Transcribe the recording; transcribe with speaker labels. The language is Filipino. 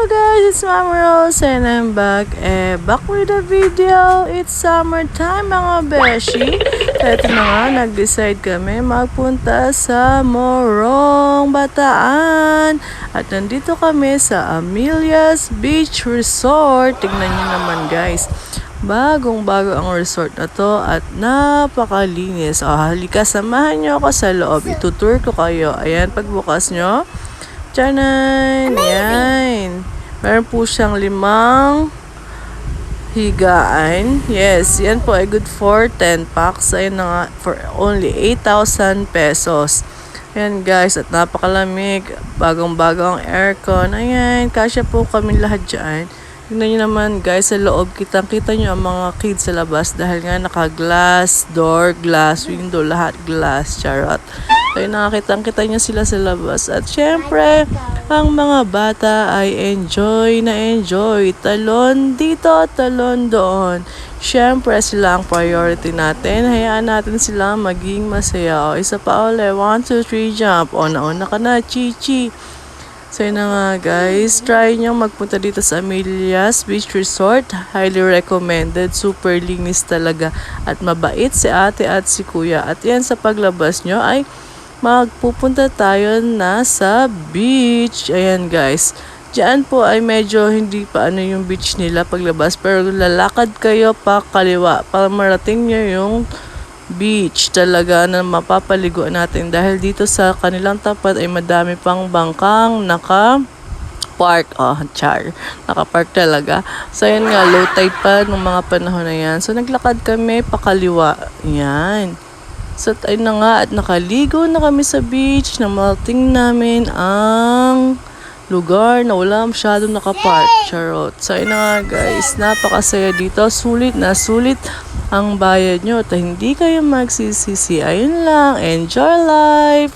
Speaker 1: guys, it's Mama Rose and I'm back with a video. It's summertime mga beshi. Ito na nga, nag-decide kami magpunta sa Morong, Bataan. At nandito kami sa Amelia's Beach Resort. Tingnan nyo naman guys. Bagong-bago ang resort na to at napakalinis. Halika, samahan nyo ako sa loob. Itutour ko kayo. Ayan, pagbukas nyo. Tiyanan! Yan! Meron po siyang 5 higaan. Yes, yan po ay good for 10 packs. Ayun na nga, for only 8,000 pesos. Ayan guys, at napakalamig. Bagong-bago ang aircon. Ayan, kasya po kami lahat dyan. Tignan nyo naman guys, sa loob, kitang-kita nyo ang mga kids sa labas dahil nga naka-glass door, glass window, lahat glass, charot. Kaya nakakitang-kita nyo sila sa labas. At syempre, ang mga bata ay enjoy na enjoy. Talon dito, talon doon. Syempre, sila ang priority natin. Hayaan natin sila maging masaya. O, isa pa ulit. 1, 2, 3, jump. O, nauna ka na, chichi. So yun na nga guys, try nyo magpunta dito sa Amelia's Beach Resort. Highly recommended, super linis talaga at mabait si ate at si kuya. At yan, sa paglabas nyo ay magpupunta tayo na sa beach. Ayan guys, diyan po ay medyo hindi pa yung beach nila paglabas, pero lalakad kayo pa kaliwa para marating nyo yung beach talaga na mapapaliguan natin dahil dito sa kanilang tapat ay madami pang bangkang naka-park. Naka-park talaga. So yun nga, low tide pa nung mga panahon na yan. So naglakad kami pakaliwa. Yan. So ayun na nga, at nakaligo na kami sa beach na malating namin ang lugar na wala masyadong nakapark. Charot. So ayun na nga guys, napakasaya dito. Sulit na sulit ang bayad nyo at hindi kayo magsisisi. Ayun lang. Enjoy life!